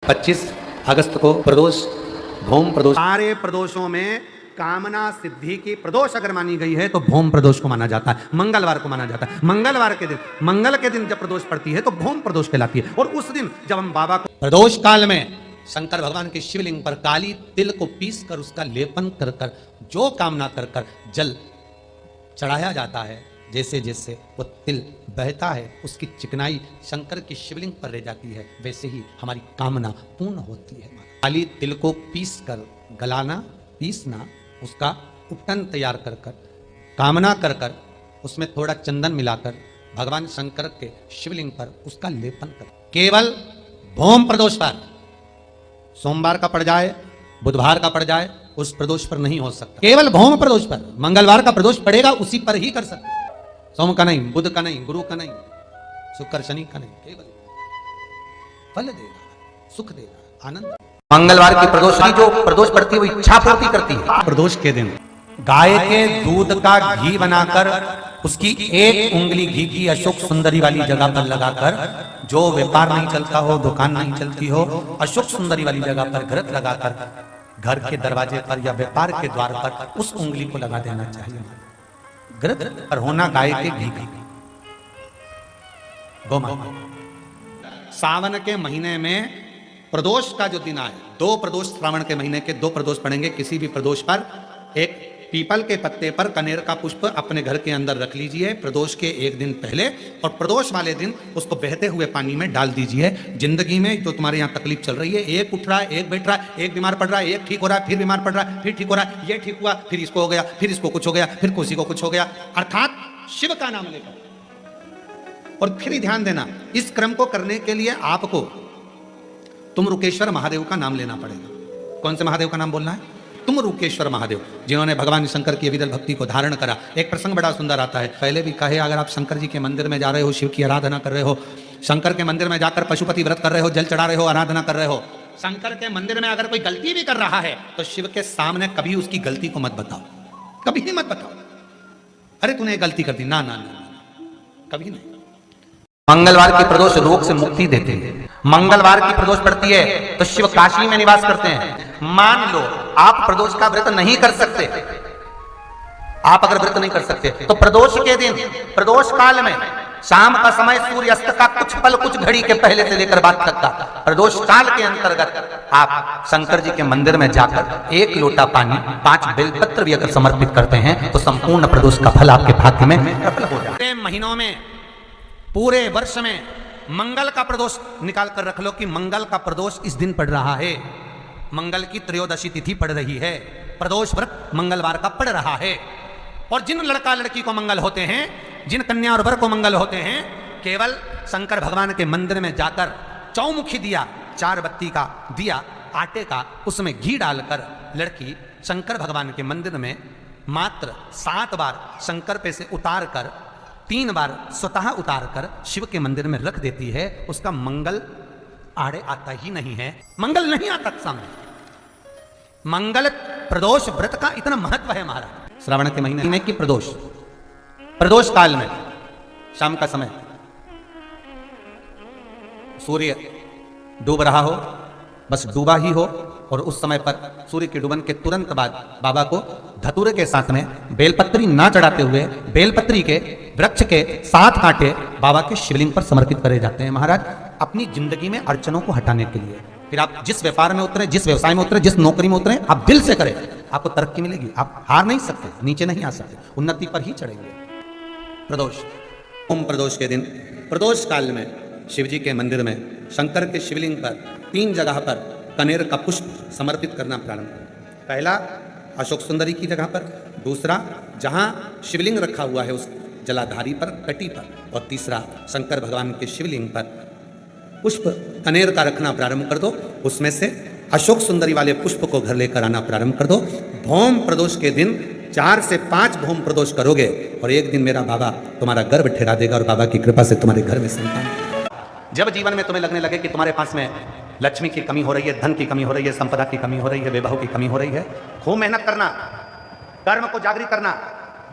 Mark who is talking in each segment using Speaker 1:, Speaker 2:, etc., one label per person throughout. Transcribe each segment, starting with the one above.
Speaker 1: 25 अगस्त को प्रदोष भौम प्रदोष।
Speaker 2: सारे प्रदोषों में कामना सिद्धि की प्रदोष अगर मानी गई है तो भौम प्रदोष को माना जाता है, मंगलवार को माना जाता है। मंगलवार के दिन, मंगल के दिन जब प्रदोष पड़ती है तो भौम प्रदोष कहलाती है। और उस दिन जब हम बाबा को
Speaker 1: प्रदोष काल में शंकर भगवान के शिवलिंग पर काली तिल को पीस कर उसका लेपन कर कर जो कामना कर कर जल चढ़ाया जाता है, जैसे जैसे वो तिल बहता है उसकी चिकनाई शंकर की शिवलिंग पर रह जाती है, वैसे ही हमारी कामना पूर्ण होती है। काली तिल को पीस कर गलाना, पीसना, उसका उपटन तैयार कर कर कामना कर कर उसमें थोड़ा चंदन मिलाकर भगवान शंकर के शिवलिंग पर उसका लेपन कर। केवल भौम प्रदोष पर, सोमवार का पड़ जाए, बुधवार का पड़ जाए, उस प्रदोष पर नहीं हो सकता। केवल भौम प्रदोष पर, मंगलवार का प्रदोष पड़ेगा उसी पर ही कर सकते। सोम का नहीं, बुध का नहीं, गुरु का नहीं, शुक्र शनि का नहीं, केवल फल देगा, सुख देगा, आनंद। मंगलवार की प्रदोष की जो प्रदोष पड़ती है वो इच्छा पूर्ति करती है।
Speaker 2: प्रदोष के दिन गाय के दूध का घी बनाकर उसकी एक उंगली घी की अशोक सुंदरी वाली जगह पर लगाकर, जो व्यापार नहीं चलता हो, दुकान नहीं चलती हो, अशोक सुंदरी वाली जगह पर घृत लगाकर घर के दरवाजे पर या व्यापार के द्वार पर उस उंगली को लगा देना चाहिए। घृत पर होना गाय के घी का। गोमाता। सावन के महीने में प्रदोष का जो दिन आए, 2 प्रदोष श्रावण के महीने के 2 प्रदोष पड़ेंगे। किसी भी प्रदोष पर एक पीपल के पत्ते पर कनेर का पुष्प अपने घर के अंदर रख लीजिए प्रदोष के एक दिन पहले, और प्रदोष वाले दिन उसको बहते हुए पानी में डाल दीजिए। जिंदगी में जो तुम्हारे यहाँ तकलीफ चल रही है, एक उठ रहा है, एक बैठ रहा है, एक बीमार पड़ रहा है, एक ठीक हो रहा है, फिर बीमार पड़ रहा है, फिर ठीक हो रहा है, ये ठीक हुआ, फिर इसको हो गया, फिर इसको कुछ हो गया, फिर किसी को कुछ हो गया, अर्थात शिव का नाम लेकर। और फिर ही ध्यान देना, इस क्रम को करने के लिए आपको तुम रुकेश्वर महादेव का नाम लेना पड़ेगा। कौन से महादेव का नाम बोलना है? तुम रुकेश्वर महादेव, जिन्होंने भगवान शंकर की अविरल भक्ति को धारण करा। एक प्रसंग बड़ा सुंदर आता है, पहले भी कहे, अगर आप शंकर जी के मंदिर में जा रहे हो, शिव की आराधना कर रहे हो, शंकर के मंदिर में जाकर पशुपति व्रत कर रहे हो, जल चढ़ा रहे हो, आराधना कर रहे हो, शंकर के मंदिर में अगर कोई गलती भी कर रहा है तो शिव के सामने कभी उसकी गलती को मत बताओ, कभी नहीं मत बताओ। अरे तूने गलती कर दी, ना ना ना, कभी नहीं।
Speaker 1: मंगलवार की प्रदोष रोग से मुक्ति देते हैं।
Speaker 2: मंगलवार की प्रदोष पड़ती है तो शिव काशी में निवास करते हैं। मान लो आप प्रदोष का व्रत नहीं कर सकते, आप अगर व्रत नहीं कर सकते तो प्रदोष के दिन, प्रदोष काल में शाम का समय सूर्यास्त का कुछ पल, कुछ घड़ी के पहले से लेकर बाद तक का प्रदोष काल के अंतर्गत आप शंकर जी के मंदिर में जाकर 1 लोटा पानी, 5 बेलपत्र भी अगर समर्पित करते हैं तो संपूर्ण प्रदोष का फल आपके भाग्य में सफल हो जाता है। महीनों में, पूरे वर्ष में मंगल का प्रदोष निकाल कर रख लो कि मंगल का प्रदोष इस दिन पड़ रहा है, मंगल की त्रयोदशी तिथि पड़ रही है, प्रदोष व्रत मंगलवार का पड़ रहा है। और जिन लड़का लड़की को मंगल होते हैं, जिन कन्या और वर को मंगल होते हैं, केवल शंकर भगवान के मंदिर में जाकर चौमुखी दिया, 4 बत्ती का दिया आटे का, उसमें घी डालकर लड़की शंकर भगवान के मंदिर में मात्र 7 बार शंकर पे से उतार कर, 3 बार स्वतः उतार कर शिव के मंदिर में रख देती है, उसका मंगल आड़े आता ही नहीं है, मंगल नहीं आता सामने। मंगल प्रदोष व्रत का इतना महत्व है महाराज। श्रावण के महीने में की प्रदोष, प्रदोष काल में शाम का समय सूर्य डूब रहा हो, बस डूबा ही हो, और उस समय पर सूर्य के डूबन के तुरंत बाद बाबा को धतूरे के साथ में बेलपत्री ना चढ़ाते हुए बेलपत्री के वृक्ष के 7 कांटे बाबा के शिवलिंग पर समर्पित करे जाते हैं महाराज, अपनी जिंदगी में अड़चनों को हटाने के लिए। फिर आप जिस व्यापार में उतरे, जिस व्यवसाय में उतरे, जिस नौकरी में उतरे, आप दिल से करें, आपको तरक्की मिलेगी। आप हार नहीं सकते, नीचे नहीं आ सकते, उन्नति पर ही चढ़ेंगे। प्रदोष, ओम प्रदोष के दिन, प्रदोष काल में शिव जी के मंदिर में शंकर के शिवलिंग पर 3 जगह पर कनेर का पुष्प समर्पित करना प्रारंभ करें। पहला अशोक सुंदरी की जगह पर, दूसरा जहां शिवलिंग रखा हुआ है उस जलाधारी पर, कटी पर, और तीसरा शंकर भगवान के शिवलिंग पर पुष्प कनेर का रखना प्रारंभ कर दो। उसमें से अशोक सुंदरी वाले पुष्प को घर लेकर आना प्रारंभ कर दो। भौम प्रदोष के दिन 4 से 5 भौम प्रदोष करोगे और एक दिन मेरा बाबा तुम्हारा गर्भ ठहरा देगा और बाबा की कृपा से तुम्हारे घर में संतान। जब जीवन में तुम्हें लगने लगे कि तुम्हारे पास में लक्ष्मी की कमी हो रही है, धन की कमी हो रही है, संपदा की कमी हो रही है, वैभव की कमी हो रही है, खूब मेहनत करना, कर्म को जागृत करना,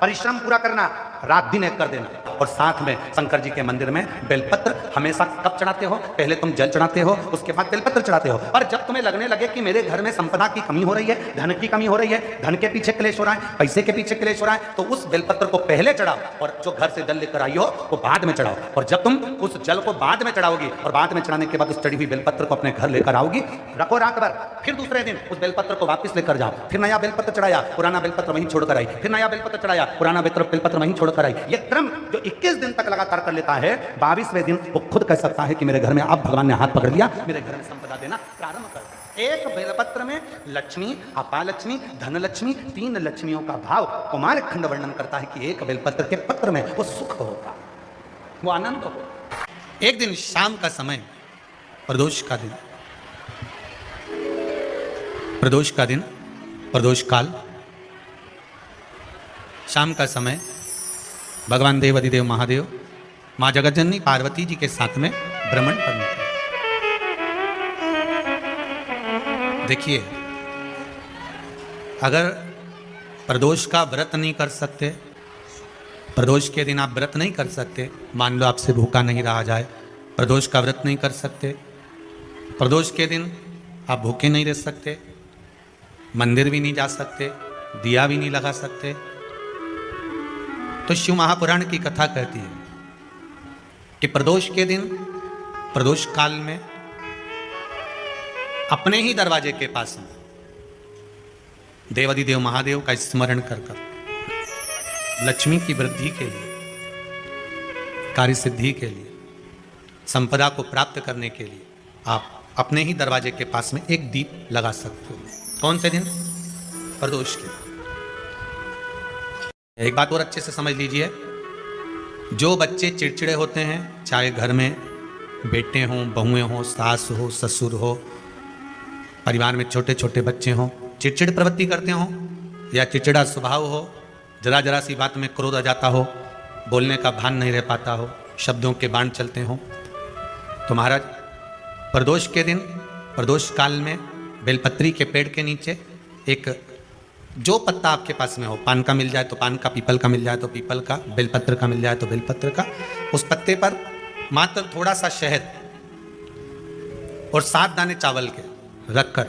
Speaker 2: परिश्रम पूरा करना, रात दिन एक कर देना। और साथ में शंकर जी के मंदिर में बेलपत्र हमेशा कब चढ़ाते हो? पहले तुम जल चढ़ाते हो, उसके बाद बेलपत्र चढ़ाते हो। और जब तुम्हें लगने लगे कि मेरे घर में संपदा की कमी हो रही है, धन की कमी हो रही है, धन के पीछे क्लेश हो रहा है, पैसे के पीछे क्लेश हो रहा है, तो उस बेलपत्र को पहले चढ़ाओ और जो घर से जल लेकर आई हो वो बाद में चढ़ाओ। और जब तुम उस जल को बाद में चढ़ाओगी और बाद में चढ़ाने के बाद उस चढ़ी हुई बेलपत्र को अपने घर लेकर आओगी, रखो रात भर, फिर दूसरे दिन उस बेलपत्र को वापस लेकर जाओ, फिर नया बेलपत्र चढ़ाया, पुराना बेलपत्र वहीं छोड़कर आई, फिर नया बेलपत्र चढ़ाया, पुराना बेलपत्र वहीं छोड़कर आई। ये क्रम जो 21 दिन तक लगातार कर लेता है, 22वें दिन वो खुद कह सकता है कि मेरे घर में अब भगवान ने हाथ पकड़ लिया, मेरे घर में संपदा देना प्रारंभ कर। एक बेलपत्र में लक्ष्मी, अपालक्ष्मी, धनलक्ष्मी, 3 लक्ष्मियों का भाव कुमार खंड वर्णन करता है कि एक बेलपत्र के पत्र में वो सुख होता, वो आनंद हो।
Speaker 1: एक दिन शाम का समय, प्रदोष का दिन, प्रदोष का दिन, प्रदोष काल, शाम का समय, भगवान देव अधिदेव महादेव माँ जगतजननी पार्वती जी के साथ में भ्रमण पर निकले। देखिए, अगर प्रदोष का व्रत नहीं कर सकते, प्रदोष के दिन आप व्रत नहीं कर सकते, मान लो आपसे भूखा नहीं रहा जाए, प्रदोष का व्रत नहीं कर सकते, प्रदोष के दिन आप भूखे नहीं रह सकते, मंदिर भी नहीं जा सकते, दिया भी नहीं लगा सकते, तो शिव महापुराण की कथा कहती है कि प्रदोष के दिन, प्रदोष काल में अपने ही दरवाजे के पास में देवाधिदेव महादेव का स्मरण कर लक्ष्मी की वृद्धि के लिए, कार्य सिद्धि के लिए, संपदा को प्राप्त करने के लिए आप अपने ही दरवाजे के पास में एक दीप लगा सकते हो। कौन से दिन? प्रदोष के। एक बात और अच्छे से समझ लीजिए, जो बच्चे चिड़चिड़े होते हैं, चाहे घर में बेटे हों, बहुएं हों, सास हो, ससुर हो, परिवार में छोटे छोटे बच्चे हों, चिड़चिड़ प्रवृत्ति करते हों या चिड़चिड़ा स्वभाव हो, जरा जरा सी बात में क्रोध आ जाता हो, बोलने का भान नहीं रह पाता हो, शब्दों के बाण चलते हों, तो महाराज प्रदोष के दिन, प्रदोष काल में बेलपत्री के पेड़ के नीचे एक जो पत्ता आपके पास में हो, पान का मिल जाए तो पान का, पीपल का मिल जाए तो पीपल का, बेलपत्र का मिल जाए तो बेलपत्र का, उस पत्ते पर मात्र थोड़ा सा शहद और 7 दाने चावल के रखकर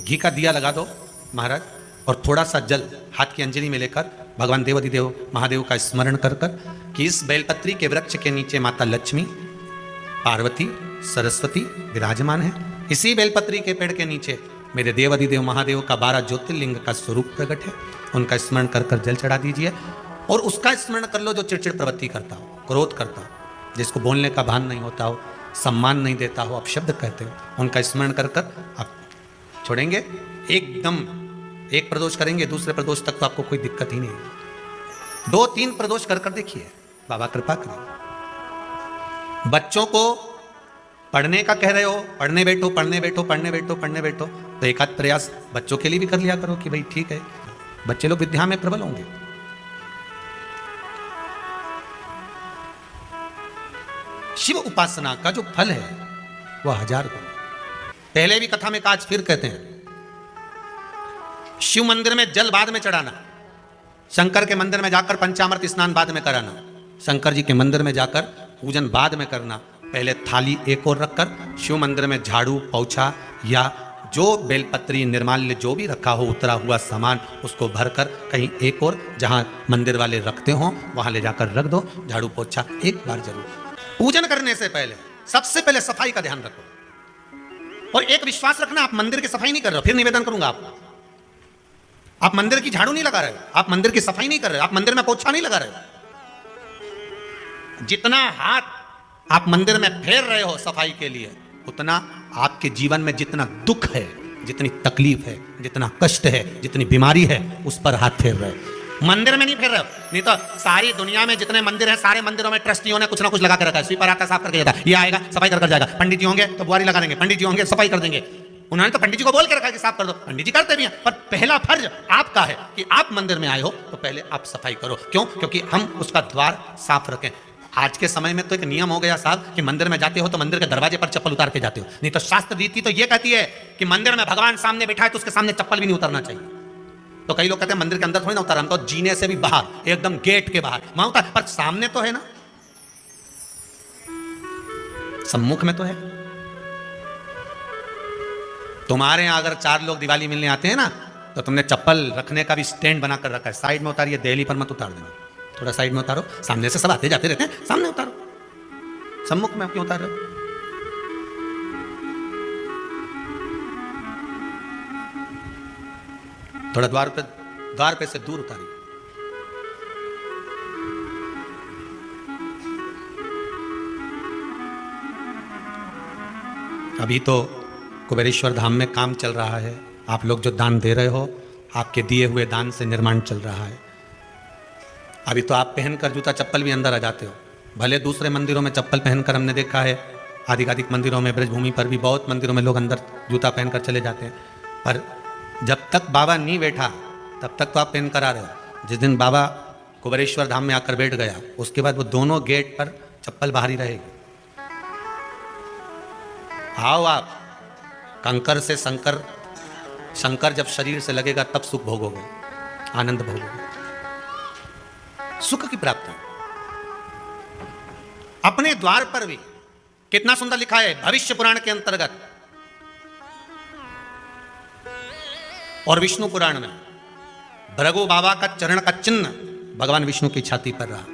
Speaker 1: घी का दिया लगा दो महाराज, और थोड़ा सा जल हाथ की अंजलि में लेकर भगवान देवाधिदेव महादेव का स्मरण कर कर कि इस बेलपत्री के वृक्ष के नीचे माता लक्ष्मी, पार्वती, सरस्वती विराजमान है, इसी बेलपत्री के पेड़ के नीचे मेरे देवाधिदेव महादेव का 12 ज्योतिर्लिंग का स्वरूप प्रकट है, उनका स्मरण कर कर जल चढ़ा दीजिए। और उसका स्मरण कर लो जो चिड़चिड़ प्रवृत्ति करता हो, क्रोध करता हो, जिसको बोलने का भान नहीं होता हो, सम्मान नहीं देता हो, आप शब्द कहते हो, उनका स्मरण कर कर आप छोड़ेंगे। एकदम एक प्रदोष करेंगे, दूसरे प्रदोष तक तो आपको कोई दिक्कत ही नहीं है। 2-3 प्रदोष कर कर देखिए, बाबा कृपा करें। बच्चों को पढ़ने का कह रहे हो, पढ़ने बैठो, पढ़ने बैठो, पढ़ने बैठो, पढ़ने बैठो, तो एक आध प्रयास बच्चों के लिए भी कर लिया करो कि भाई ठीक है, बच्चे लोग विद्या में प्रबल होंगे। शिव उपासना का जो फल है वह 1000 गुना। पहले भी कथा में आज फिर कहते हैं, शिव मंदिर में जल बाद में चढ़ाना, शंकर के मंदिर में जाकर पंचामृत स्नान बाद में कराना, शंकर जी के मंदिर में जाकर पूजन बाद में करना, पहले थाली एक और रखकर शिव मंदिर में झाड़ू, पोछा या जो बेलपत्री, निर्माल्य जो भी रखा हो, उतरा हुआ सामान, उसको भरकर कहीं एक और जहां मंदिर वाले रखते हो वहां ले जाकर रख दो, झाड़ू पोछा एक बार जरूर। पूजन करने से पहले सबसे पहले सफाई का ध्यान रखो और एक विश्वास रखना, आप मंदिर की सफाई नहीं कर रहे हो, फिर निवेदन करूंगा आपको, आप मंदिर की झाड़ू नहीं लगा रहे हो, आप मंदिर की सफाई नहीं कर रहे हो, आप मंदिर में पोछा नहीं लगा रहे हो, जितना हाथ आप मंदिर में फेर रहे हो सफाई के लिए, उतना आपके जीवन में जितना दुख है, जितनी तकलीफ है, जितना कष्ट है, जितनी बीमारी है, उस पर हाथ फेर रहे हो, मंदिर में नहीं फेर रहे हो। नहीं तो सारी दुनिया में जितने मंदिर हैं, सारे मंदिरों में ट्रस्टियों ने कुछ ना कुछ लगा के रखा है, स्वीपर आता साफ करके जाता है, ये आएगा सफाई कर जाएगा, पंडित जी होंगे तो बुआरी लगा देंगे, पंडित जी होंगे सफाई कर देंगे, उन्होंने तो पंडित जी को बोल के रखा है कि साफ कर दो, पंडित जी करते भी हैं, पर पहला फर्ज आपका है कि आप मंदिर में आए हो तो पहले आप सफाई करो। क्यों? क्योंकि हम उसका द्वार साफ रखें। आज के समय में तो एक नियम हो गया साहब कि मंदिर में जाते हो तो मंदिर के दरवाजे पर चप्पल उतार के जाते हो, नहीं तो शास्त्र रीति तो ये कहती है कि मंदिर में भगवान सामने बैठा है तो उसके सामने चप्पल भी नहीं उतारना चाहिए। तो कई लोग कहते हैं मंदिर के अंदर थोड़ी ना उतारा, हम तो जीने से भी बाहर, एकदम गेट के बाहर वहां उतार, पर सामने तो है ना, सम्मुख में तो है। तुम्हारे यहां अगर 4 लोग दिवाली मिलने आते हैं ना, तो तुमने चप्पल रखने का भी स्टैंड बनाकर रखा है, साइड में उतारिए, दिल्ली पर मत उतार देना, थोड़ा साइड में उतारो, सामने से सब आते जाते रहते हैं, सामने उतारो, सम्मुख में क्यों उतार रहे हो? थोड़ा द्वार पे से दूर उतारिए। अभी तो कुबेरेश्वर धाम में काम चल रहा है, आप लोग जो दान दे रहे हो, आपके दिए हुए दान से निर्माण चल रहा है। अभी तो आप पहनकर जूता चप्पल भी अंदर आ जाते हो, भले दूसरे मंदिरों में चप्पल पहनकर हमने देखा है, आधिकाधिक मंदिरों में, ब्रजभूमि पर भी बहुत मंदिरों में लोग अंदर जूता पहनकर चले जाते हैं, पर जब तक बाबा नहीं बैठा तब तक तो आप पहन कर आ रहे हो। जिस दिन बाबा कुबेरेश्वर धाम में आकर बैठ गया, उसके बाद वो दोनों गेट पर चप्पल बाहर ही रहेगी। आओ आप, कंकर से शंकर जब शरीर से लगेगा तब सुख भोगोगे, आनंद भोगोगे, सुख की प्राप्ति। अपने द्वार पर भी कितना सुंदर लिखा है भविष्य पुराण के अंतर्गत और विष्णु पुराण में, भृगु बाबा का चरण का चिन्ह भगवान विष्णु की छाती पर रहा।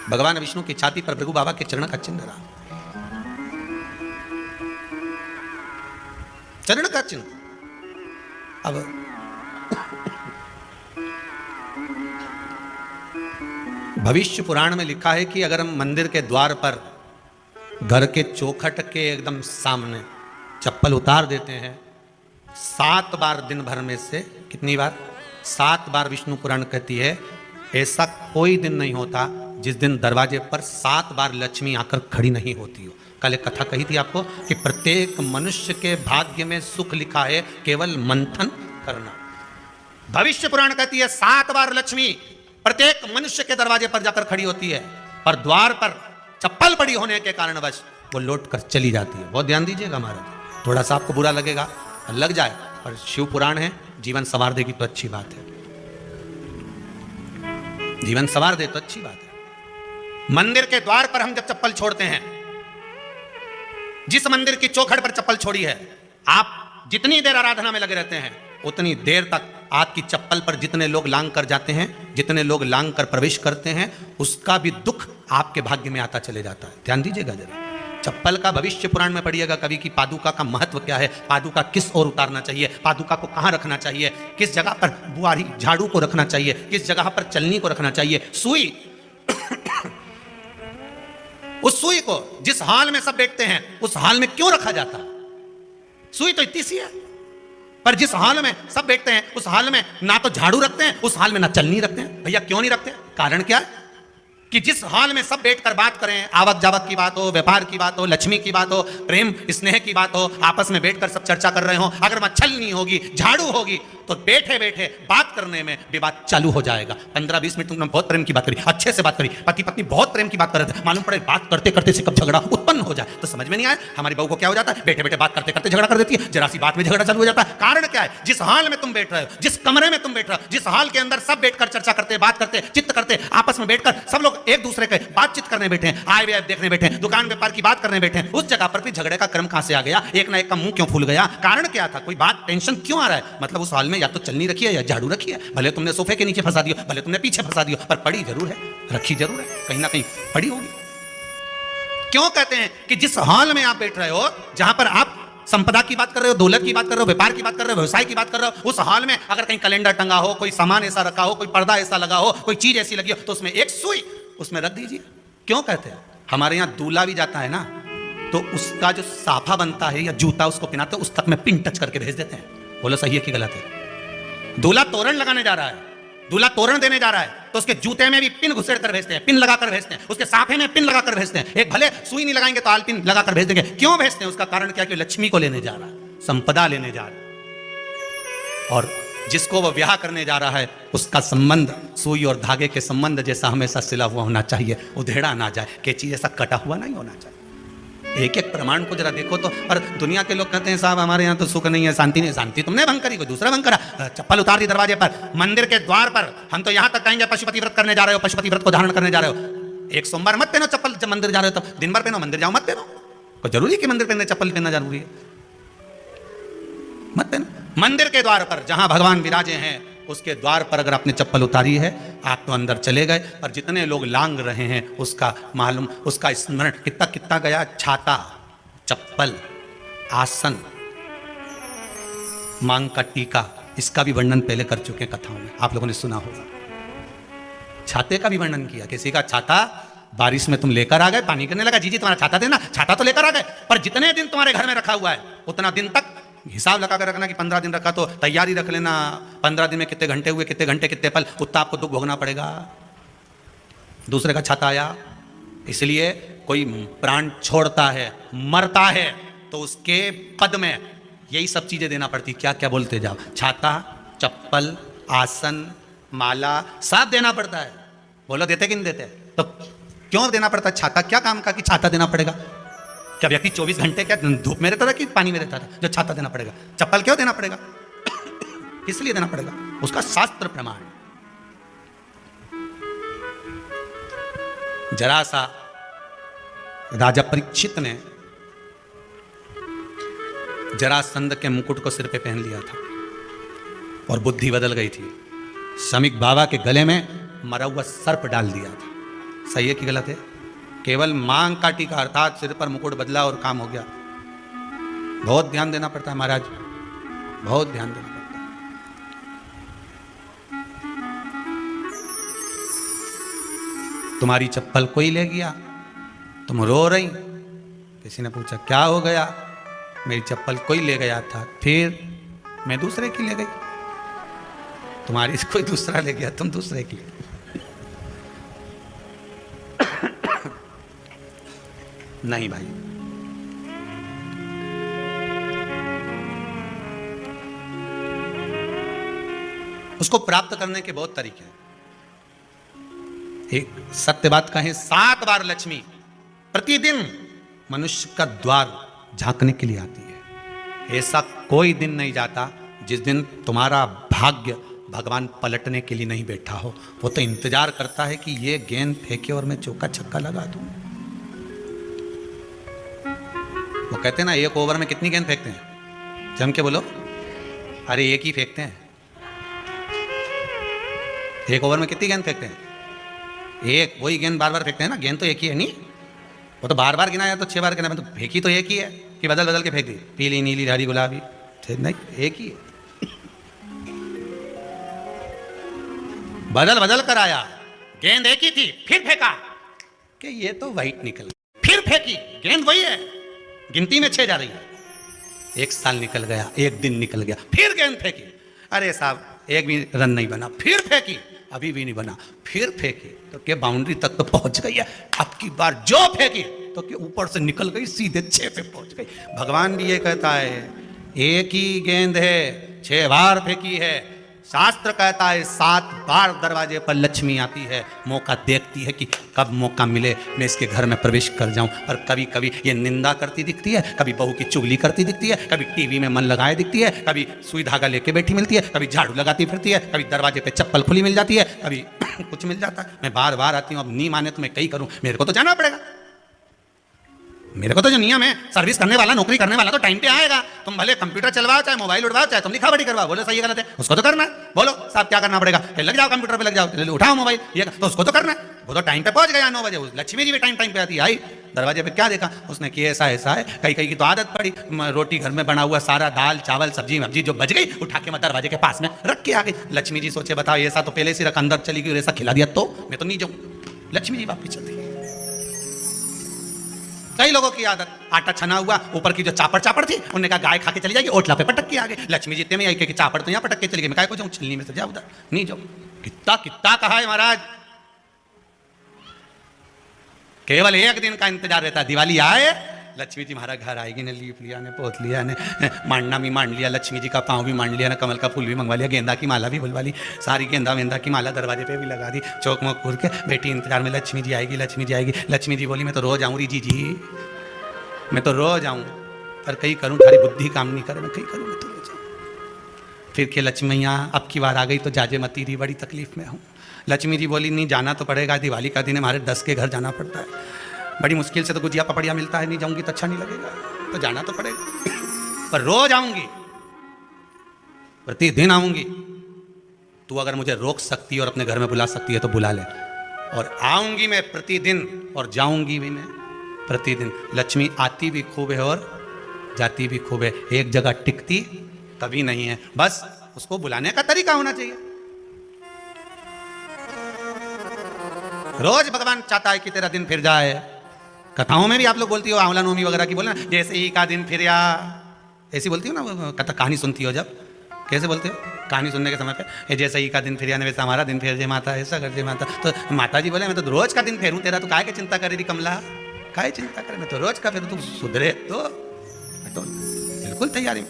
Speaker 1: भगवान विष्णु की छाती पर भृगु बाबा के चरण का चिन्ह रहा, चरण का चिन्ह। अब भविष्य पुराण में लिखा है कि अगर हम मंदिर के द्वार पर घर के चौखट के एकदम सामने चप्पल उतार देते हैं 7 बार दिन भर में से, कितनी बार? 7 बार विष्णु पुराण कहती है ऐसा कोई दिन नहीं होता जिस दिन दरवाजे पर 7 बार लक्ष्मी आकर खड़ी नहीं होती हो। कल एक कथा कही थी आपको कि प्रत्येक मनुष्य के भाग्य में सुख लिखा है, केवल मंथन करना। भविष्य पुराण कहती है 7 बार लक्ष्मी प्रत्येक मनुष्य के दरवाजे पर जाकर खड़ी होती है, पर द्वार पर चप्पल पड़ी होने के कारणवश वो लौट कर चली जाती है। बहुत ध्यान दीजिएगा महाराज, थोड़ा सा आपको बुरा लगेगा, लग जाए, पर शिव पुराण है, जीवन संवार देगी तो अच्छी बात है, जीवन संवार दे तो अच्छी बात है। मंदिर के द्वार पर हम जब चप्पल छोड़ते हैं, जिस मंदिर की चौखट पर चप्पल छोड़ी है, आप जितनी देर आराधना में लगे रहते हैं उतनी देर तक आपकी चप्पल पर जितने लोग लांग कर जाते हैं, जितने लोग लांग कर प्रवेश करते हैं, उसका भी दुख आपके भाग्य में आता चले जाता है। ध्यान दीजिएगा जरा, चप्पल का भविष्य पुराण में पढ़िएगा कभी कि पादुका का महत्व क्या है, पादुका किस ओर उतारना चाहिए, पादुका को कहां रखना चाहिए, किस जगह पर बुआरी झाड़ू को रखना चाहिए, किस जगह पर चलनी को रखना चाहिए, सुई उस सुई को जिस हाल में सब बैठते हैं उस हाल में क्यों रखा जाता? सुई तो इतनी सी है, पर जिस हाल में सब बैठते हैं उस हाल में ना तो झाड़ू रखते हैं, उस हाल में ना चलनी रखते हैं। भैया क्यों नहीं रखते? कारण क्या है कि जिस हाल में सब बैठकर बात करें, आवक जावक की बात हो, व्यापार की बात हो, लक्ष्मी की बात हो, प्रेम स्नेह की बात हो, आपस में बैठकर सब चर्चा कर रहे हो, अगर वहां छलनी होगी, झाड़ू होगी, तो बैठे बैठे बात करने में विवाद चालू हो जाएगा। 15-20 मिनट तुमने बहुत प्रेम की बात करी, अच्छे से बात करी, पति पत्नी बहुत प्रेम की बात कर रहे थे, मालूम पड़े बात करते करते से कब झगड़ा उत्पन्न हो जाए तो समझ में नहीं आया। हमारी बहू को क्या हो जाता है, बैठे बैठे बात करते करते झगड़ा कर देती है, जरा सी बात में झगड़ा चालू हो जाता है। कारण क्या है? जिस हाल में तुम बैठ रहे हो, जिस कमरे में तुम बैठ रहे हो, जिस हाल के अंदर सब बैठकर चर्चा करते, बात करते, चित्त करते, आपस में बैठकर सब लोग एक दूसरे के बातचीत करने बैठे हैं, आय व्यय देखने बैठे हैं, दुकान व्यापार की बात करने बैठे हैं, उस जगह पर भी झगड़े का क्रम कहां से आ गया? एक ना एक का मुंह क्यों फूल गया? कारण क्या था? कोई बात टेंशन क्यों आ रहा है? मतलब उस हाल में या तो चलनी रखी है या झाड़ू रखी है, भले तुमने सोफे के नीचे फंसा दिया, भले तुमने पीछे फंसा दिया, पर पड़ी जरूर है, रखी जरूर है, कहीं ना कहीं पड़ी होगी। क्यों कहते हैं कि जिस हाल में आप बैठ रहे हो, जहां पर आप संपदा की बात कर रहे हो, दौलत की बात कर रहे हो, व्यापार की बात कर रहे हो, व्यवसाय की बात कर रहे हो, उस हाल में अगर कहीं कैलेंडर टंगा हो, कोई सामान ऐसा रखा हो, कोई पर्दा ऐसा लगा हो, कोई चीज ऐसी लगी हो, तो उसमें एक सुई उसमें रख दीजिए। क्यों कहते हैं? हमारे यहां दूल्हा भी जाता है ना, तो उसका जो साफा बनता है या जूता उसको पहनाते हैं, उस तक में पिन टच करके भेज देते हैं। बोलो सही है कि गलत है? दूल्हा तोरण लगाने जा रहा है, दूल्हा तोरण देने जा रहा है, तो उसके जूते में भी पिन घुसेड़ कर भेजते हैं, पिन लगाकर भेजते हैं, उसके साफे में पिन लगाकर भेजते हैं। एक भले सुई नहीं लगाएंगे तो आल पिन लगाकर भेज देंगे। क्यों भेजते हैं? उसका कारण क्या? कि लक्ष्मी को लेने जा रहा है, संपदा लेने जा रहा है, और जिसको वो ब्याह करने जा रहा है उसका संबंध सुई और धागे के संबंध जैसा हमेशा सिला हुआ होना चाहिए, उधेड़ा ना जाए, कैची जैसा कटा हुआ नहीं होना चाहिए। एक एक प्रमाण को जरा देखो तो। और दुनिया के लोग कहते हैं साहब हमारे यहाँ तो सुख नहीं है, शांति नहीं। शांति तुमने भंग करी, कोई दूसरा भंग करा। चप्पल उतार दी दरवाजे पर, मंदिर के द्वार पर। हम तो यहाँ तक कहेंगे पशुपति व्रत करने जा रहे हो, पशुपति व्रत को धारण करने जा रहे हो।
Speaker 2: एक सोमवार मत पहनो चप्पल, जब मंदिर जा रहे हो तब दिन भर पहनो, मंदिर जाओ मत पहनो। कोई जरूरी है कि मंदिर पहनने चप्पल पहनना जरूरी है? मत पहनो। मंदिर के द्वार पर जहां भगवान विराजे हैं उसके द्वार पर अगर आपने चप्पल उतारी है आप तो अंदर चले गए, और जितने लोग लांग रहे हैं उसका मालूम, उसका स्मरण कितना कितना गया। छाता, चप्पल, आसन, मांग का टीका, इसका भी वर्णन पहले कर चुके हैं कथाओं में, आप लोगों ने सुना होगा। छाते का भी वर्णन किया, किसी का छाता बारिश में तुम लेकर आ गए, पानी गिरने लगा, जी जी तुम्हारा छाता देना, छाता तो लेकर आ गए, पर जितने दिन तुम्हारे घर में रखा हुआ है उतना दिन तक हिसाब लगा कर रखना कि 15 दिन रखा तो तैयारी रख लेना, 15 दिन में कितने घंटे हुए, कितने घंटे कितने पल, उतना आपको दुख भोगना पड़ेगा। दूसरे का छाता आया, इसलिए कोई प्राण छोड़ता है, मरता है, तो उसके पद में यही सब चीजें देना पड़ती। क्या क्या बोलते जाओ, छाता, चप्पल, आसन, माला, सब देना पड़ता है। बोलो देते कि नहीं देते? तो क्यों देना पड़ता है? छाता क्या काम का कि छाता देना पड़ेगा? क्या व्यक्ति 24 घंटे क्या धूप में रहता था कि पानी में रहता था जो छाता देना पड़ेगा? चप्पल क्यों देना पड़ेगा? किस लिए देना पड़ेगा? उसका शास्त्र प्रमाण। जरा सा राजा परीक्षित ने जरासंध के मुकुट को सिर पे पहन लिया था और बुद्धि बदल गई थी। शमीक बाबा के गले में मरा हुआ सर्प डाल दिया था। सही है कि गलत है? केवल मांग का टीका अर्थात सिर पर मुकुट बदला और काम हो गया। बहुत ध्यान देना पड़ता है महाराज, बहुत ध्यान देना पड़ता है। तुम्हारी चप्पल कोई ले गया, तुम रो रही, किसी ने पूछा क्या हो गया? मेरी चप्पल कोई ले गया था, फिर मैं दूसरे की ले गई। तुम्हारी कोई दूसरा ले गया, तुम दूसरे की। नहीं भाई, उसको प्राप्त करने के बहुत तरीके हैं। एक सत्य बात कहें, 7 बार लक्ष्मी प्रतिदिन मनुष्य का द्वार झांकने के लिए आती है। ऐसा कोई दिन नहीं जाता जिस दिन तुम्हारा भाग्य भगवान पलटने के लिए नहीं बैठा हो। वो तो इंतजार करता है कि ये गेंद फेंके और मैं चौका छक्का लगा दूं। वो कहते हैं ना, एक ओवर में कितनी गेंद फेंकते हैं? जम के बोलो। अरे एक ही फेंकते हैं। एक ओवर में कितनी गेंद फेंकते हैं? एक। वही गेंद बार बार फेंकते हैं ना, गेंद तो एक ही है। नहीं, वो तो बार बार गिना या तो 6 बार गिना, तो फेंकी तो एक ही है कि बदल बदल के फेंक दी, पीली नीली हरी गुलाबी? नहीं, एक ही है। बदल बदल कर आया, गेंद एक ही थी, फिर फेंका कि ये तो वाइट निकल, फिर फेंकी, गेंद वही है, गिनती में 6 जा रही है। 1 साल निकल गया, 1 दिन निकल गया, फिर गेंद फेंकी, अरे साहब एक भी रन नहीं बना, फिर फेंकी, अभी भी नहीं बना, फिर फेंकी तो क्या बाउंड्री तक तो पहुंच गई है। अब की बार जो फेंकी तो क्या ऊपर से निकल गई, सीधे 6 पे पहुंच गई। भगवान भी ये कहता है, एक ही गेंद है, 6 बार फेंकी है। शास्त्र कहता है 7 बार दरवाजे पर लक्ष्मी आती है, मौका देखती है कि कब मौका मिले मैं इसके घर में प्रवेश कर जाऊं। और कभी कभी ये निंदा करती दिखती है, कभी बहू की चुगली करती दिखती है, कभी टीवी में मन लगाए दिखती है, कभी सुई धागा लेके बैठी मिलती है, कभी झाड़ू लगाती फिरती है, कभी दरवाजे पे चप्पल खुली मिल जाती है, कभी कुछ मिल जाता है। मैं बार बार आती हूँ, अब नहीं माने तो मैं कहीं करूँ, मेरे को तो जाना पड़ेगा। मेरे को तो जो नियम है, सर्विस करने वाला, नौकरी करने वाला तो टाइम पे आएगा। तुम भले कंप्यूटर चलवाओ, चाहे मोबाइल उड़वाओ, चाहे तुम लिखा बड़ी करवाओ, बोलो सही है गलत है, उसको तो करना है। बोलो साहब क्या करना पड़ेगा? लग जाओ कंप्यूटर पे, लग जाओ, उठाओ मोबाइल, ये तो उसको तो करना है। वो तो टाइम पे पहुंच गया 9 बजे। लक्ष्मी जी भी टाइम पे आती है, आई दरवाजे पे क्या देखा उसने कि ऐसा ऐसा है। कई कई की तो आदत पड़ी, रोटी घर में बना हुआ सारा दाल चावल सब्जी वब्जी जो बच गई उठा के मैं दरवाजे के पास में रख के आ गई। लक्ष्मी जी सोचे बताओ, ऐसा तो पहले से रख, अंदर चली गई, ऐसा खिला दिया तो मैं तो नहीं जाऊँ। लक्ष्मी जी वापिस चलती। कई लोगों की आदत, आटा छना हुआ, ऊपर की जो चापड़ चापड़ थी उन्होंने कहा गाय खा के चली जाएगी, ओटला पे पटक के आ गए। लक्ष्मी जी इतने में आई कि चापड़ तो यहाँ पटक के चली गई, मैं काय को जाऊँ, छिलनी में से जाओ, उधर नहीं जाओ। कितना कितना कहा है महाराज। केवल एक दिन का इंतजार रहता है, दिवाली आए लक्ष्मी जी हमारा घर आएगी, ने लीप लिया, ने पोत लिया, ने मांडना भी मांड लिया, लक्ष्मी जी का पाँव भी मांड लिया, ने कमल का फूल भी मंगवा लिया, गेंदा की माला भी बुलवा ली, सारी गेंदा वेंदा की माला दरवाजे पे भी लगा दी, चौक मोक घूर के बेटी इंतजार में लक्ष्मी जी आएगी, लक्ष्मी जी आएगी। लक्ष्मी जी बोली मैं तो रोज आऊँ री जी, मैं तो रोज आऊँ, पर कहीं करूँ थारी बुद्धि काम नहीं करे, मैं कहीं करूँ, मैं तो रोज आऊँ।
Speaker 1: फिर के लक्ष्मी मैया अब की बार आ गई तो जाजे मती रही, बड़ी तकलीफ में हूँ। लक्ष्मी जी बोली नहीं जाना तो पड़ेगा, दिवाली का दिन हमारे 10 के घर जाना पड़ता है, बड़ी मुश्किल से तो गुजिया पपड़िया मिलता है, नहीं जाऊंगी तो अच्छा नहीं लगेगा, तो जाना तो पड़ेगा, पर रोज आऊंगी, प्रतिदिन आऊंगी। तू अगर मुझे रोक सकती है और अपने घर में बुला सकती है तो बुला ले, और आऊंगी मैं प्रतिदिन और जाऊंगी भी मैं प्रतिदिन। लक्ष्मी आती भी खूब है और जाती भी खूब है, एक जगह टिकती कभी नहीं है, बस उसको बुलाने का तरीका होना चाहिए। रोज भगवान चाहता है कि तेरा दिन फिर जाए। कथाओं में भी आप लोग बोलती हो, आंवला नवमी वगैरह की बोलना, जैसे ही का दिन फिर या ऐसी बोलती हो ना, कथा कहानी सुनती हो जब, कैसे बोलते हो कहानी सुनने के समय पे, ये जैसे ही का दिन फिर या वैसा हमारा दिन फिर जे माता, ऐसा कर जे माता। तो माता जी बोले मैं तो रोज का दिन फेरूं तेरा, तो काहे की चिंता करे रही कमला, काहे चिंता करे, मैं तो रोज का फेरूं, तू सुधरे तो बिल्कुल तैयारी में।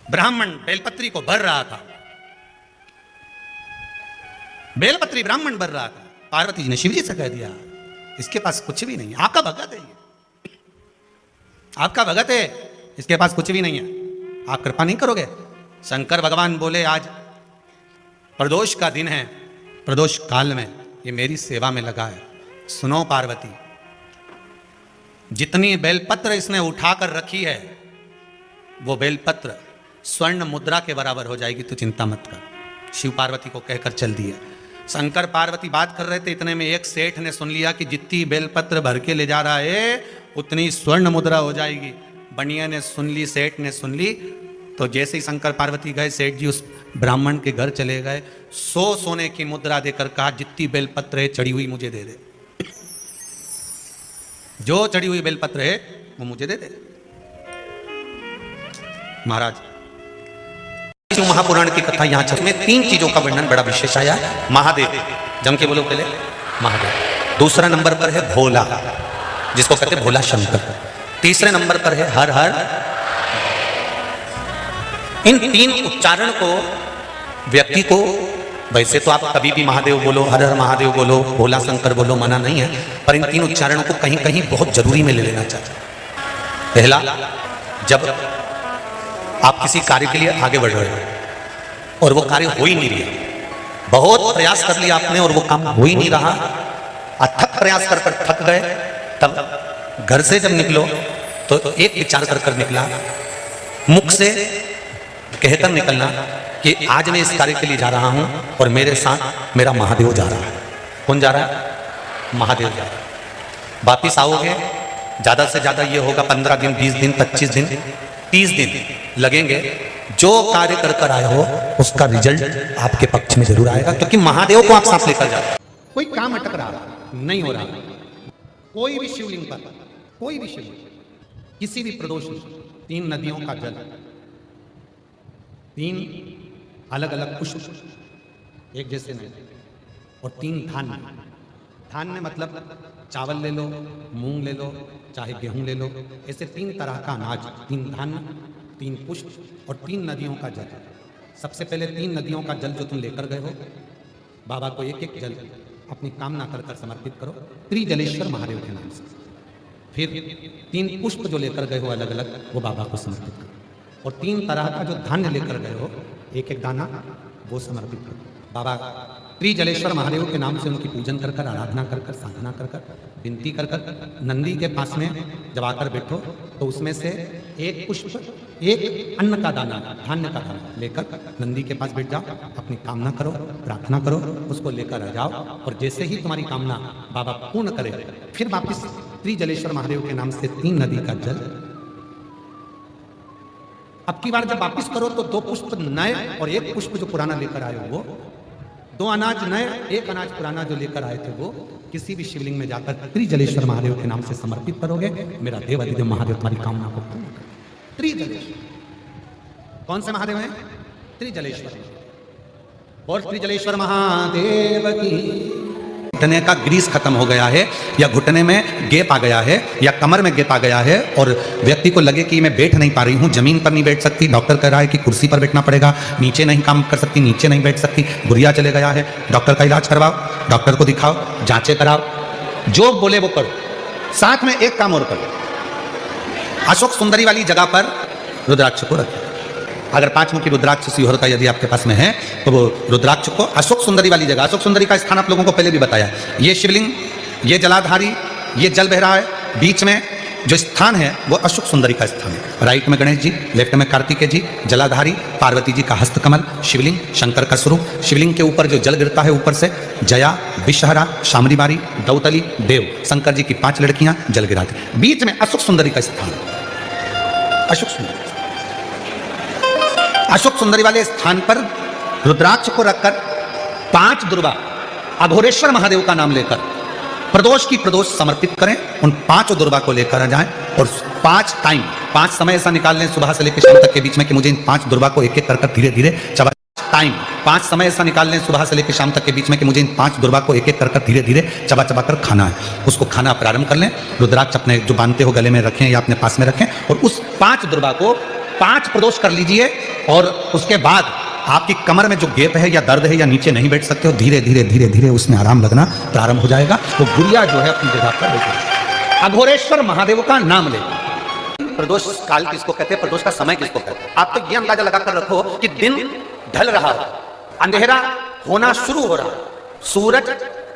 Speaker 1: ब्राह्मण बेलपत्री को भर रहा था, बेलपत्री ब्राह्मण भर रहा था। पार्वती जी ने शिव जी से कह दिया इसके पास कुछ भी नहीं है, आपका भगत है ये, आपका भगत है, इसके पास कुछ भी नहीं है, आप कृपा नहीं करोगे। शंकर भगवान बोले आज प्रदोष का दिन है, प्रदोष काल में ये मेरी सेवा में लगा है। सुनो पार्वती, जितनी बेलपत्र इसने उठाकर रखी है वो बेलपत्र स्वर्ण मुद्रा के बराबर हो जाएगी, तो चिंता मत कर। शिव पार्वती को कहकर चल दिया। शंकर पार्वती बात कर रहे थे, इतने में एक सेठ ने सुन लिया कि जितनी बेलपत्र भर के ले जा रहा है उतनी स्वर्ण मुद्रा हो जाएगी। बनिया ने सुन ली, सेठ ने सुन ली, तो जैसे ही शंकर पार्वती गए, सेठ जी उस ब्राह्मण के घर चले गए, 100 सोने की मुद्रा देकर कहा जितनी बेलपत्र है चढ़ी हुई मुझे दे दे, जो चढ़ी हुई बेलपत्र है वो मुझे दे दे। महाराज शिव महापुराण की कथा यहां चल में 3 चीजों का वर्णन बड़ा विशेष आया है। महादेव, जम के बोलो पहले महादेव। दूसरा नंबर पर है भोला, जिसको कहते हैं भोला शंकर। तीसरे नंबर पर है हर हर। इन 3 उच्चारण को व्यक्ति को, वैसे तो आप कभी भी महादेव बोलो, हर हर महादेव बोलो, भोला शंकर बोलो, मना नहीं है, पर इन 3 उच्चारणों को कहीं कहीं बहुत जरूरी में ले लेना चाहिए। पहला, जब आप किसी कार्य के लिए आगे बढ़ रहे हो और वो कार्य हो ही नहीं रहा, बहुत प्रयास कर लिया आपने और वो काम हो ही नहीं रहा, अथक प्रयास कर थक गए, तब घर से जब निकलो तो एक विचार कर निकला, मुख से कहकर निकलना कि आज मैं इस कार्य के लिए जा रहा हूं और मेरे साथ मेरा महादेव जा रहा है। कौन जा रहा है? महादेव जा रहा है। वापिस आओगे, ज्यादा से ज्यादा ये होगा 15 दिन, 20 दिन, 25 दिन, 30 दिन लगेंगे। जो कार्य कर आए हो उसका रिजल्ट आपके पक्ष में जरूर आएगा, क्योंकि महादेव को आप साथ लेकर जाते। कोई काम अटक रहा नहीं हो रहा, कोई भी शिवलिंग पर, कोई भी शिवलिंग, किसी भी प्रदोष में 3 नदियों का जल, 3 अलग अलग पुष्प एक जैसे नहीं, और 3 धान्य। धान्य मतलब चावल ले लो, मूंग ले लो, चाहे गेहूं ले लो, ऐसे 3 तरह का अनाज, 3 धान्य, 3 पुष्प और 3 नदियों का जल। सबसे पहले 3 नदियों का जल जो तुम लेकर गए हो, बाबा को एक एक जल अपनी कामना कर समर्पित करो त्रिजलेश्वर महादेव के नाम से। फिर 3 पुष्प जो लेकर गए हो अलग अलग, वो बाबा को समर्पित करो, और 3 तरह का जो धान्य लेकर गए हो एक एक दाना, वो समर्पित करो। बाबा त्रिजलेश्वर महादेव के नाम से उनकी पूजन कर आराधना कर साधना कर विनती कर नंदी के पास में जब आकर बैठो तो उसमें से एक पुष्प, एक अन्न का दाना, धान्य का दाना लेकर नंदी के पास बैठ जाओ, अपनी कामना करो, प्रार्थना करो, उसको लेकर आ जाओ, और जैसे ही तुम्हारी कामना बाबा पूर्ण करे, फिर वापिस त्रिजलेश्वर महादेव के नाम से 3 नदी का जल। अब की बार जब वापिस करो तो 2 पुष्प नए और 1 पुष्प जो पुराना लेकर आए हो वो, 2 अनाज नए, 1 अनाज पुराना जो लेकर आए थे वो किसी भी शिवलिंग में जाकर त्रिजलेश्वर महादेव के नाम से समर्पित करोगे। मेरा देवाधिदेव महादेव तुम्हारी कामना को पूर्ण करेंगे। त्रिजलेश्वर कौन से महादेव हैं? त्रिजलेश्वर। और त्रिजलेश्वर महादेव की। घुटने का ग्रीस खत्म हो गया है, या घुटने में गैप आ गया है, या कमर में गैप आ गया है, और व्यक्ति को लगे कि मैं बैठ नहीं पा रही हूँ, जमीन पर नहीं बैठ सकती, डॉक्टर कह रहा है कि कुर्सी पर बैठना पड़ेगा, नीचे नहीं काम कर सकती, नीचे नहीं बैठ सकती, गुरिया चले गया है, डॉक्टर का इलाज करवाओ, डॉक्टर को दिखाओ, जांचें कराओ, जो बोले वो करो। साथ में एक काम और करो, अशोक सुंदरी वाली जगह पर रुद्राक्ष को रखें।
Speaker 2: अगर 5 मुखी रुद्राक्ष शिवहर का यदि आपके पास में है तो वो रुद्राक्ष को अशोक सुंदरी वाली जगह, अशोक सुंदरी का स्थान आप लोगों को पहले भी बताया, ये शिवलिंग, ये जलाधारी, ये जल बह रहा है, बीच में जो स्थान है वो अशोक सुंदरी का स्थान है। राइट में गणेश जी, लेफ्ट में कार्तिकेय जी, जलाधारी, पार्वती जी का हस्तकमल, शिवलिंग, शंकर का स्वरूप, शिवलिंग के ऊपर जो जल गिरता है ऊपर से, जया, विषहरा, शामरीबारी, दौतली, देव, शंकर जी की 5 लड़कियां जल गिराती, बीच में अशोक सुंदरी का स्थान है। अशोक सुंदरी, अशोक सुंदरी वाले स्थान पर रुद्राक्ष को रखकर 5 दुर्गा अघोरेश्वर महादेव का नाम लेकर प्रदोष की प्रदोष समर्पित करें, उन 5 दुर्गा को लेकर आ जाएं और 5 समय ऐसा निकाल लें सुबह से लेकर शाम तक के बीच में कि मुझे इन 5 दुर्गा को एक एक कर धीरे धीरे चबा, 5 समय ऐसा निकाल लें सुबह से लेकर शाम तक के बीच में कि मुझे इन 5 दुर्गा को एक एक कर धीरे धीरे चबा चबा कर खाना है। उसको खाना प्रारंभ कर लें, रुद्राक्ष अपने जो बांधते हो गले में रखें या अपने पास में रखें और उस 5 दुर्गा को 5 प्रदोष कर लीजिए और उसके बाद आपकी कमर में जो गैप है या दर्द है या नीचे नहीं बैठ सकते हो, धीरे धीरे धीरे धीरे उसमें आराम लगना प्रारंभ हो जाएगा। वो गुड़िया जो है अपनी जगह पर बैठेगी। अघोरेश्वर महादेव का नाम ले। प्रदोष काल किसको कहते हैं, प्रदोष का समय किसको कहते हैं? आप तो ये अंदाजा लगाकर रखो कि दिन ढल रहा है, अंधेरा होना शुरू हो रहा है, सूरज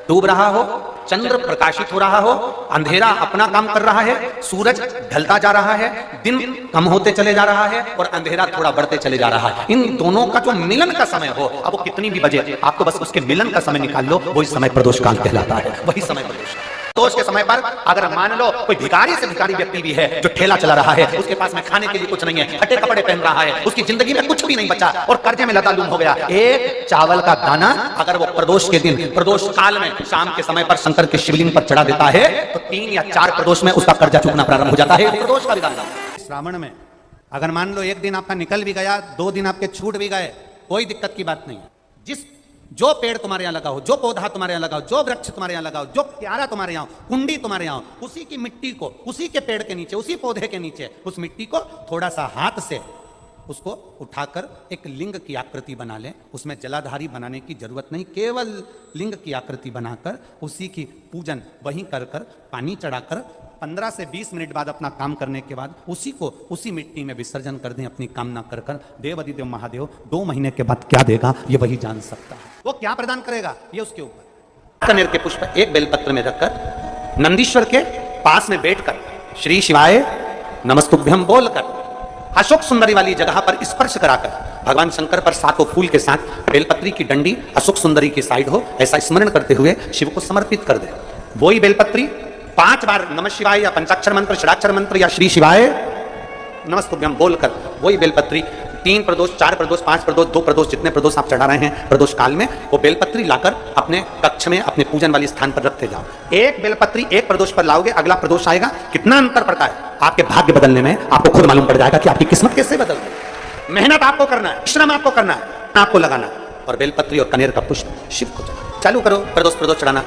Speaker 2: डूब रहा हो, चंद्र प्रकाशित हो रहा हो, अंधेरा अपना काम कर रहा है, सूरज ढलता जा रहा है, दिन कम होते चले जा रहा है और अंधेरा थोड़ा बढ़ते चले जा रहा है। इन दोनों का जो मिलन का समय हो, अब वो कितनी भी बजे, आपको बस उसके मिलन का समय निकाल लो, वही समय प्रदोष काल कहलाता है, वही समय प्रदोष। प्रदोष के समय पर अगर मान लो कोई भिखारी से भिखारी व्यक्ति भी है जो ठेला चला रहा है, उसके पास में खाने के लिए कुछ नहीं है, फटे कपड़े पहन रहा है, उसकी जिंदगी में कुछ भी नहीं बचा और कर्जे में लदालूम हो गया, एक चावल का दाना अगर वो प्रदोष के दिन, प्रदोष काल में शाम के समय पर शंकर के शिवलिंग पर चढ़ा देता है तो 3 या 4 प्रदोष में उसका कर्जा चुकना प्रारंभ हो जाता है। प्रदोष का विधान। श्रावण में अगर मान लो एक दिन आपका निकल भी गया, 2 दिन आपके छूट भी गए, कोई दिक्कत की बात नहीं। जिस जो पेड़ तुम्हारे यहाँ लगा हो, जो पौधा तुम्हारे यहाँ लगा हो, जो वृक्ष तुम्हारे यहाँ लगा हो, जो प्यारा तुम्हारे यहाँ हो, कुंडी तुम्हारे यहाँ हो, उसी की मिट्टी को, उसी के पेड़ के नीचे, उसी पौधे के नीचे उस मिट्टी को थोड़ा सा हाथ से उसको उठाकर एक लिंग की आकृति बना लें। उसमें जलाधारी बनाने की जरूरत नहीं, केवल लिंग की आकृति बनाकर उसी की पूजन वहीं कर पानी चढ़ाकर 15 से 20 मिनट बाद अपना काम करने के बाद उसी को उसी मिट्टी में विसर्जन कर दें अपनी कामना कर। देवाधिदेव महादेव 2 महीने के बाद क्या देगा ये वही जान सकता है, वो क्या प्रदान करेगा ये उसके ऊपर। कनेर के पुष्प एक बेलपत्र में रखकर नंदीश्वर के पास में बैठकर श्री शिवाय नमस्तुभ्यम बोलकर अशोक सुंदरी वाली जगह पर स्पर्श कराकर भगवान शंकर पर 7 फूल के साथ बेलपत्री की डंडी अशोक सुंदरी की साइड हो ऐसा स्मरण करते हुए शिव को समर्पित कर दे। वही बेलपत्री 5 बार नमः शिवाय या पंचाक्षर मंत्र, षडाक्षर मंत्र या श्री शिवाय नमस्तुभ्यम बोलकर वही बेलपत्री 3 प्रदोष, 4 प्रदोष, 5 प्रदोष, 2 प्रदोष, जितने प्रदोष आप चढ़ा रहे हैं प्रदोष काल में, वो बेलपत्री लाकर अपने कक्ष में अपने पूजन वाले स्थान पर रखते जाओ। एक बेलपत्री एक प्रदोष पर लाओगे, अगला प्रदोष आएगा, कितना अंतर पड़ता है आपके भाग्य बदलने में, आपको खुद मालूम पड़ जाएगा कि आपकी किस्मत कैसे बदल गई। मेहनत आपको करना है, श्रम आपको करना है, आपको लगाना, और बेलपत्री और कनेर का पुष्प शिव को चढ़ाना चालू करो, प्रदोष चढ़ाना।